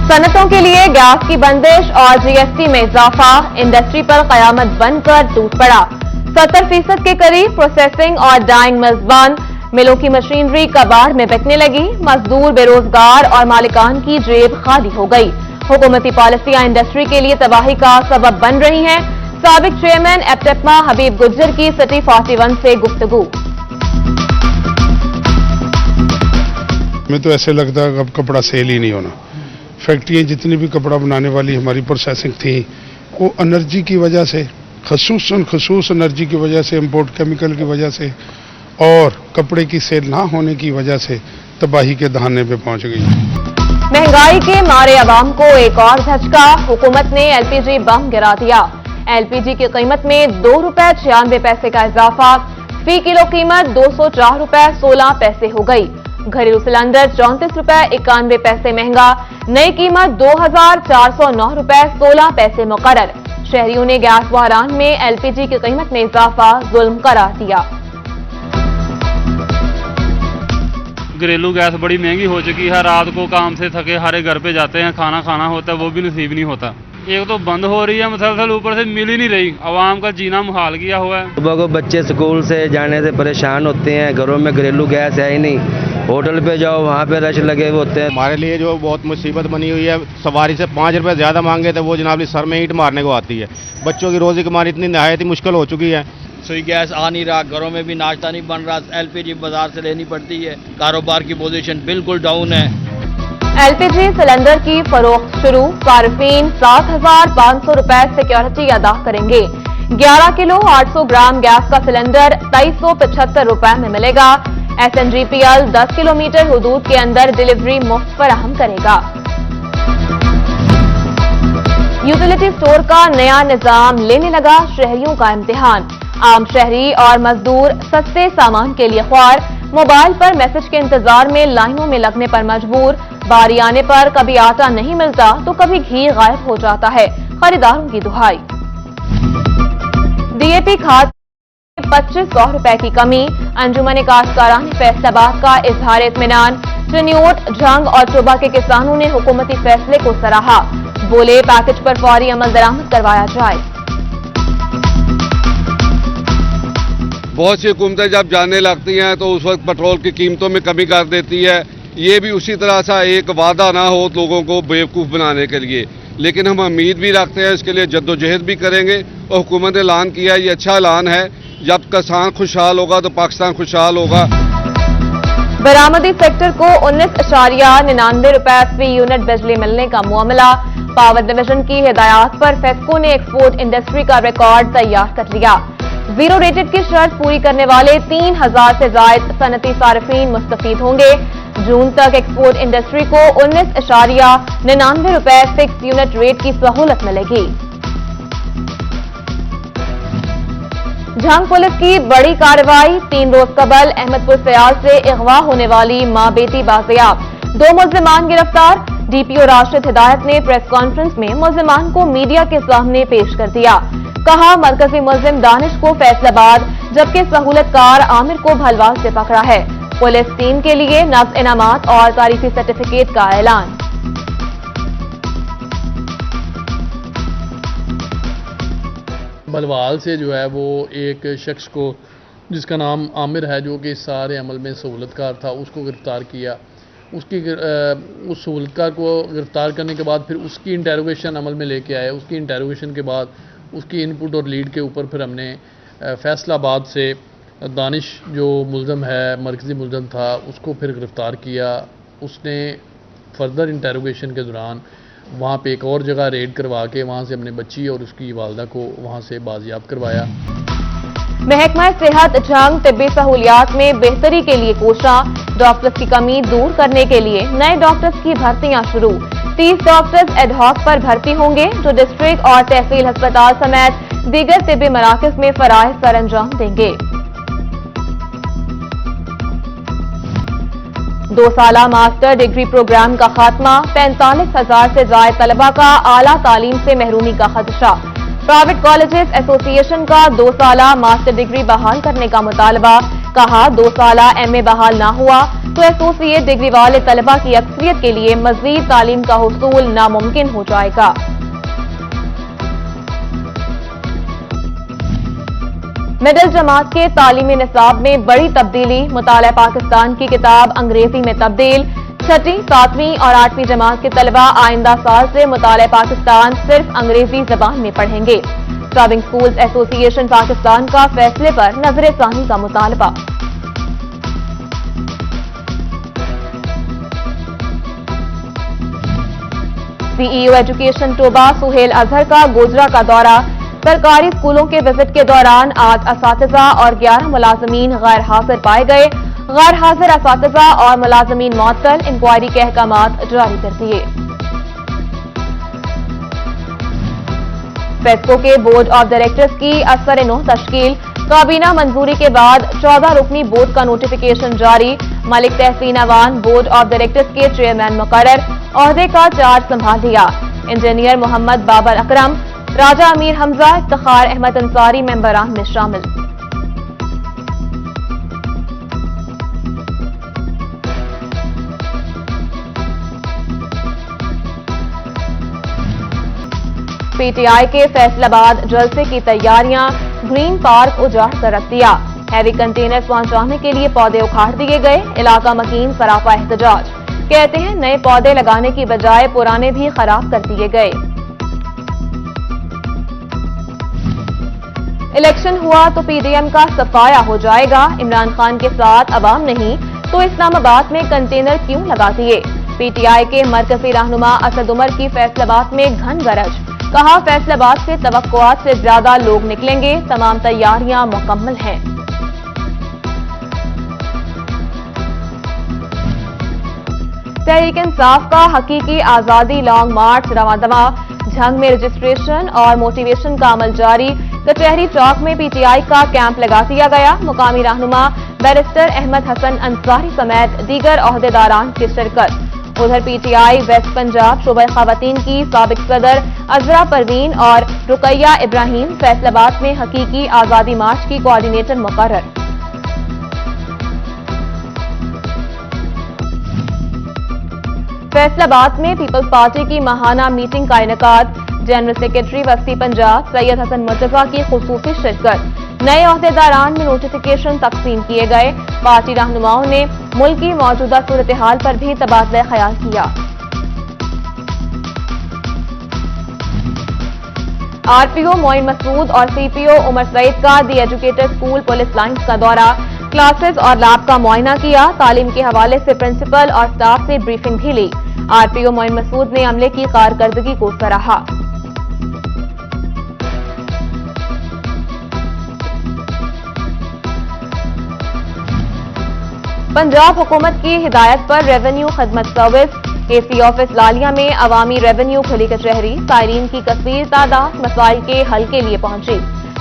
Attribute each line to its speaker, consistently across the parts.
Speaker 1: सनतों के लिए गैस की बंदिश और जीएसटी में इजाफा, इंडस्ट्री पर कयामत बनकर टूट पड़ा। 70% के करीब प्रोसेसिंग और डाइंग मिल्स बंद, मिलों की मशीनरी कबाड़ में बिकने लगी, मजदूर, बेरोजगार और मालिकान की जेब खाली हो गई। हुकूमती पॉलिसियां इंडस्ट्री के लिए तबाही का सबब बन रही हैं। साबिक चेयरमैन एप्टेपमा हबीब गुज्जर की सिटी 41 से गुफ्तगू।
Speaker 2: हमें तो ऐसे लगता है अब कपड़ा सेल ही नहीं होना। फैक्ट्रियाँ जितनी भी कपड़ा बनाने वाली हमारी प्रोसेसिंग थी, वो एनर्जी की वजह से, खसूस एनर्जी की वजह से, इंपोर्ट केमिकल की वजह से और कपड़े की सेल ना होने की वजह से तबाही के दहाने पे पहुंच गई।
Speaker 1: महंगाई के मारे अवाम को एक और झटका, हुकूमत ने एलपीजी बम गिरा दिया। एलपीजी की कीमत में 2 रुपए 96 पैसे का इजाफा, फी किलो कीमत 204 रुपए 16 पैसे हो गई। घरेलू सिलेंडर 34 रुपए 91 पैसे महंगा, नई कीमत 2409 रुपए 16 पैसे मुकर्रर। शहरियों ने गैस बहरान में एलपीजी की कीमत में इजाफा जुल्म करार दिया।
Speaker 3: घरेलू गैस बड़ी महंगी हो चुकी है। रात को काम से थके हारे घर पे जाते हैं, खाना खाना होता है वो भी नसीब नहीं होता। एक तो बंद हो रही है मुसलसल, ऊपर से मिल ही नहीं रही। आवाम का जीना मुहाल किया हुआ है।
Speaker 4: सुबह को बच्चे स्कूल से जाने से परेशान होते हैं, घरों में घरेलू गैस है ही नहीं। होटल पे जाओ वहाँ पे रश लगे हुए होते हैं।
Speaker 5: हमारे लिए जो बहुत मुसीबत बनी हुई है, सवारी से 5 रुपए ज़्यादा मांगे तो वो जनाब सर में ईंट मारने को आती है। बच्चों की रोज़ी कमानी इतनी नहायत ही मुश्किल हो चुकी है।
Speaker 6: सुई गैस आ नहीं रहा, घरों में भी नाश्ता नहीं बन रहा, एलपीजी बाजार से लेनी पड़ती है। कारोबार की पोजीशन बिल्कुल डाउन है।
Speaker 1: एलपीजी सिलेंडर की फरोख्त शुरू, सार्फिन 7,500 रुपए सिक्योरिटी अदा करेंगे। 11 किलो 800 ग्राम गैस का सिलेंडर 2375 रुपए में मिलेगा। एसएनजीपीएल 10 किलोमीटर हुदूद के अंदर डिलीवरी मुफ्त फराहम करेगा। यूटिलिटी स्टोर का नया निजाम लेने लगा शहरियों का इम्तिहान। आम शहरी और मजदूर सस्ते सामान के लिए ख्वार, मोबाइल पर मैसेज के इंतजार में लाइनों में लगने पर मजबूर। बारी आने पर कभी आटा नहीं मिलता तो कभी घी गायब हो जाता है, खरीदारों की दुहाई। डीएपी खाद 2500 रुपए की कमी, अंजुमन काश्तकारान फैसलाबाद का इजहार इत्मीनान। चिन्योट, झंग और टोबा के किसानों ने हुकूमती फैसले को सराहा, बोले पैकेज पर फौरी अमल दरामद करवाया जाए।
Speaker 7: बहुत सी हुकूमतें जब जानने लगती हैं तो उस वक्त पेट्रोल की कीमतों में कमी कर देती है। ये भी उसी तरह सा एक वादा ना हो लोगों को बेवकूफ़ बनाने के लिए, लेकिन हम उम्मीद भी रखते हैं, इसके लिए जद्दोजहद भी करेंगे। और हुकूमत ने ऐलान किया, ये अच्छा ऐलान है। जब किसान खुशहाल होगा तो पाकिस्तान खुशहाल होगा।
Speaker 1: बरामदी सेक्टर को 19.99 रुपए फी यूनिट बिजली मिलने का मामला, पावर डिवीजन की हिदायत पर फेस्को ने एक्सपोर्ट इंडस्ट्री का रिकॉर्ड तैयार कर लिया। जीरो रेटेड की शर्त पूरी करने वाले 3000 से ज्यादा सनती सार्फिन मुस्तफीद होंगे। जून तक एक्सपोर्ट इंडस्ट्री को 19.99 रुपए फिक्स यूनिट रेट की सहूलत मिलेगी। झंग पुलिस की बड़ी कार्रवाई, 3 रोज कबल अहमदपुर सयाल से अगवा होने वाली मां बेटी बाजियाब, 2 मुल्जिमान गिरफ्तार। डीपीओ राशिद हिदायत ने प्रेस कॉन्फ्रेंस में मुल्जिमान को मीडिया के सामने पेश कर दिया। कहा, मरकजी मुल्जिम दानिश को फैसलाबाद जबकि सहूलतकार आमिर को भलवाल से पकड़ा है। पुलिस टीम के लिए नफ्ज इनामात और तारीफी सर्टिफिकेट का ऐलान।
Speaker 8: भलवाल से जो है वो एक शख्स को जिसका नाम आमिर है, जो कि सारे अमल में सहूलतकार था, उसको गिरफ्तार किया। उस सहूलतकार को गिरफ्तार करने के बाद फिर उसकी इंटेरोगेशन अमल में लेके आए। उसकी इंटेरोगेशन के बाद उसकी इनपुट और लीड के ऊपर फिर हमने फैसलाबाद से दानिश जो मुल्ज़म है, मरकज़ी मुल्ज़म था, उसको फिर गिरफ़्तार किया। उसने फर्दर इंटेरोगेशन के दौरान वहाँ पे एक और जगह रेड करवा के वहाँ से अपने बच्ची और उसकी वालदा को वहाँ से बाजियाब करवाया।
Speaker 1: महकमा सेहत झंग तिब्बी सहूलियात में बेहतरी के लिए कोशा, डॉक्टर्स की कमी दूर करने के लिए नए डॉक्टर्स की भर्तियां शुरू। 30 डॉक्टर्स एडहॉक पर भर्ती होंगे जो डिस्ट्रिक्ट और तहसील अस्पताल समेत दीगर तिब्बी मराकज में फराइज सर अंजाम देंगे। 2 साला मास्टर डिग्री प्रोग्राम का खात्मा, 45,000 से ज्यादा तलबा का आला तालीम से महरूमी का खदशा। प्राइवेट कॉलेजेस एसोसिएशन का 2 साला मास्टर डिग्री बहाल करने का मुतालबा। कहा 2 साला एमए बहाल ना हुआ तो एसोसिएट डिग्री वाले तलबा की अक्सरियत के लिए मजीद तालीम का हुसूल नामुमकिन हो जाएगा। मिडिल जमात के तालीमी निसाब में बड़ी तब्दीली। मुताला पाकिस्तान की किताब अंग्रेजी में तब्दील। 6वीं, 7वीं और 8वीं जमात के तलबा आइंदा साल से मुताला पाकिस्तान सिर्फ अंग्रेजी जबान में पढ़ेंगे। ट्राइबिंग स्कूल्स एसोसिएशन पाकिस्तान का फैसले पर नजरसानी का मुतालबा। सीईओ एजुकेशन टोबा सुहेल अजहर का गोजरा का दौरा। सरकारी स्कूलों के विजिट के दौरान 8 असातिज़ा और 11 मुलाजमीन गैर हाजिर पाए गए। गैर हाजिर असातिज़ा और मुलाजमीन मुअत्तल। इंक्वायरी के अहकामात जारी कर दिए। फेस्को के बोर्ड ऑफ डायरेक्टर्स की असर नौ तश्कील। काबीना मंजूरी के बाद 14 रुकनी बोर्ड का नोटिफिकेशन जारी। मलिक तहसीन अवान बोर्ड ऑफ डायरेक्टर्स के चेयरमैन मुकर्रर। ओहदे का चार्ज संभाल लिया। इंजीनियर मोहम्मद बाबर अकरम, राजा अमीर हमजा, इफ्तिखार अहमद अंसारी मेंबरान में शामिल। पीटीआई के फैसलाबाद जलसे की तैयारियां। ग्रीन पार्क उजाड़ कर रख दिया। हैवी कंटेनर पहुंचाने के लिए पौधे उखाड़ दिए गए। इलाका मकीन सरापा एहतजाज। कहते हैं नए पौधे लगाने की बजाय पुराने भी खराब कर दिए गए। इलेक्शन हुआ तो पीडीएम का सफाया हो जाएगा। इमरान खान के साथ अवाम नहीं तो इस्लामाबाद में कंटेनर क्यों लगा दिए। पीटीआई के मरकजी रहनुमा असद उमर की फैसलाबाद में घन गरज। कहा फैसलाबाद से तवक्कुआत से ज्यादा लोग निकलेंगे। तमाम तैयारियां मुकम्मल हैं। तहरीक इंसाफ का हकीकी आजादी लॉन्ग मार्च रवादवा। झंग में रजिस्ट्रेशन और मोटिवेशन का अमल जारी। कचहरी चौक में पीटीआई का कैंप लगा दिया गया। मुकामी रहनुमा बैरिस्टर अहमद हसन अंसारी समेत दीगर ओहदेदारान की शिरकत। उधर पीटीआई वेस्ट पंजाब शोबा खवातीन की साबिक सदर अजरा परवीन और रुकैया इब्राहिम फैसलाबाद में हकीकी आजादी मार्च की कोऑर्डिनेटर मुकर्रर। फैसलाबाद में पीपल्स पार्टी की माहाना मीटिंग का इनेकाद। जनरल सेक्रेटरी वस्ती पंजाब सैयद हसन मुर्तजा की खुसूसी शिरकत। नए ओहदेदारान में नोटिफिकेशन तकसीम किए गए। पार्टी रहनुमाओं ने मुल्क की मौजूदा सूरत हाल पर भी तबादला ख्याल किया। आरपीओ मोइन मसूद और सीपीओ उमर सईद का दी एजुकेटर स्कूल पुलिस लाइन्स का दौरा। क्लासेस और लैब का मुआयना किया। तालीम के हवाले से प्रिंसिपल और स्टाफ से ब्रीफिंग भी ली। आरपीओ मोइन मसूद ने अमले की कारकर्दगी को सराहा। पंजाब हुकूमत की हिदायत पर रेवेन्यू खदमत सर्विस एसी ऑफिस लालिया में अवामी रेवेन्यू खुली कचहरी। साइरीन की कसीर तादाद मसाइल के हल के लिए पहुंची।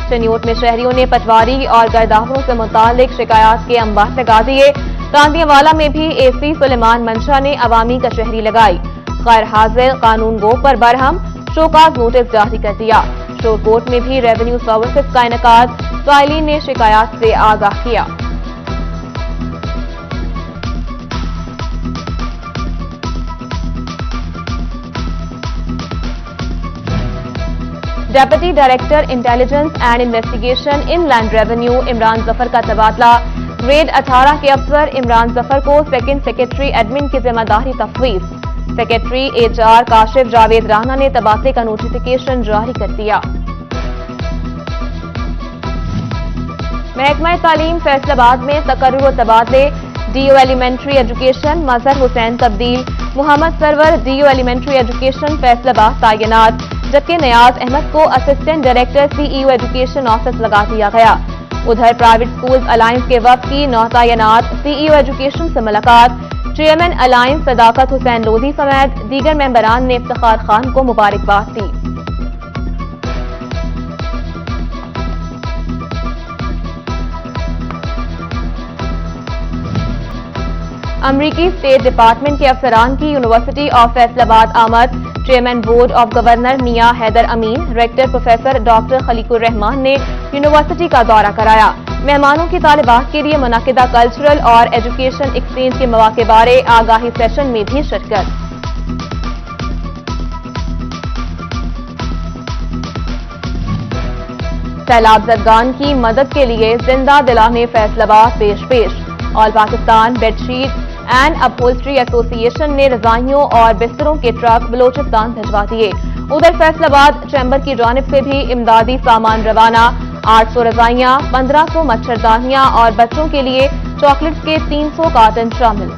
Speaker 1: चनियोट में शहरियों ने पटवारी और गर्दावरों से मुतालिक शिकायत के अंबार लगा दिए। तांदियावाला में भी एसी सुलेमान मंशा ने अवामी कचहरी लगाई। गैर हाजिर कानून गो पर बरहम शोकाज नोटिस जारी कर दिया। शोरकोट में भी रेवेन्यू सर्विसेज का इनेकाद। साइलीन ने शिकायत से आगाह किया। Deputy director intelligence and investigation inland revenue Imran Zafar का तबादला। ग्रेड 18 के अफसर इमरान जफर को सेकंड सेक्रेटरी एडमिन की जिम्मेदारी तफवीज। सेक्रेटरी एचआर काशिफ जावेद राना ने तबादले का नोटिफिकेशन जारी कर दिया। महकमा तालीम फैसलाबाद में तकर्रुर व तबादले। DO elementary education Mazhar Hussain तब्दील। Mohammad Sarwar DO elementary education Faisalabad तैनात। जबकि नियाज अहमद को assistant director CEO education office लगा दिया गया। उधर प्राइवेट स्कूल्स अलायंस के वफ्द की नौ तैनात। सीईओ एजुकेशन से मुलाकात। चेयरमैन अलायंस सदाकत हुसैन लोधी समेत दीगर मेंबरान ने इफ्तिखार खान को मुबारकबाद दी। امریکی اسٹیٹ ڈپارٹمنٹ کے افسران کی یونیورسٹی آف فیصل آباد آمد. چیئرمین بورڈ آف گورنر میاں حیدر امین، ریکٹر پروفیسر ڈاکٹر خلیق الرحمان نے یونیورسٹی کا دورہ کرایا. مہمانوں کی طالبات کے لیے منعقدہ کلچرل اور ایجوکیشن ایکسچینج کے مواقع بارے آگاہی سیشن میں بھی شرکت. سیلاب زدگان کی مدد کے لیے زندہ دلانے فیصل آباد پیش. آل Pakistan bed sheet and upholstery ایسوسی ایشن نے رضائیوں اور بستروں کے ٹرک بلوچستان بھجوا دیے. ادھر فیصل آباد چیمبر کی جانب سے بھی امدادی سامان روانہ. 800 رضائیاں، 1500 مچھردانیاں اور بچوں کے لیے چاکلیٹس کے 300 کارٹن شامل.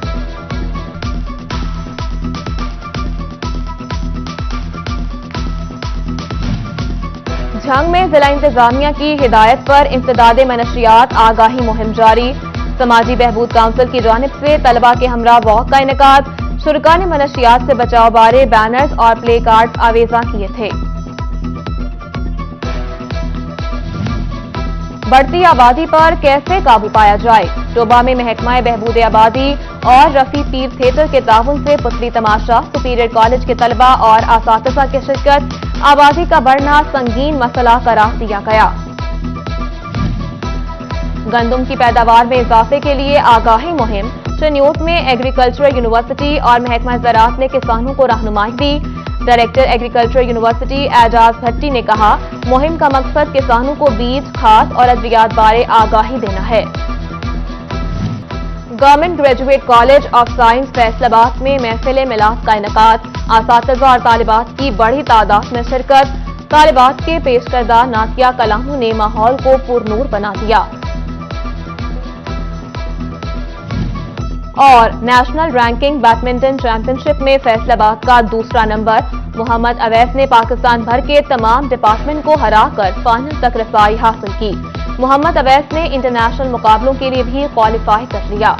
Speaker 1: جھنگ میں ضلع انتظامیہ کی ہدایت پر امتداد منشیات آگاہی مہم جاری. سماجی بہبود کونسل کی جانب سے طلبہ کے ہمراہ واک کا انعقاد. شرکاء نے منشیات سے بچاؤ بارے بینرز اور پلے کارڈز آویزاں کیے تھے. بڑھتی آبادی پر کیسے قابو پایا جائے؟ ٹوبہ میں محکمہ بہبود آبادی اور رفیع پیر تھیٹر کے تعاون سے پتلی تماشا. سپیریئر کالج کے طلبہ اور اساتذہ کی شرکت. آبادی کا بڑھنا سنگین مسئلہ قرار دیا گیا. گندم کی پیداوار میں اضافے کے لیے آگاہی مہم. چنیوٹ میں ایگریکلچرل یونیورسٹی اور محکمہ زراعت نے کسانوں کو رہنمائی دی. ڈائریکٹر ایگریکلچرل یونیورسٹی اعجاز بھٹی نے کہا، مہم کا مقصد کسانوں کو بیج، کھاد اور ادویات بارے آگاہی دینا ہے. Government graduate college of science Faisal آباد میں محفل میلاد کا انعقاد. اساتذہ اور طالبات کی بڑی تعداد میں شرکت. طالبات کے پیش کردہ نعتیہ کلاموں نے ماحول کو پرنور بنا دیا. اور نیشنل رینکنگ بیڈمنٹن چیمپئن شپ میں فیصل آباد کا دوسرا نمبر. محمد اویس نے پاکستان بھر کے تمام ڈپارٹمنٹ کو ہرا کر فائنل تک رسائی حاصل کی. محمد اویس نے انٹرنیشنل مقابلوں کے لیے بھی کوالیفائی کر لیا.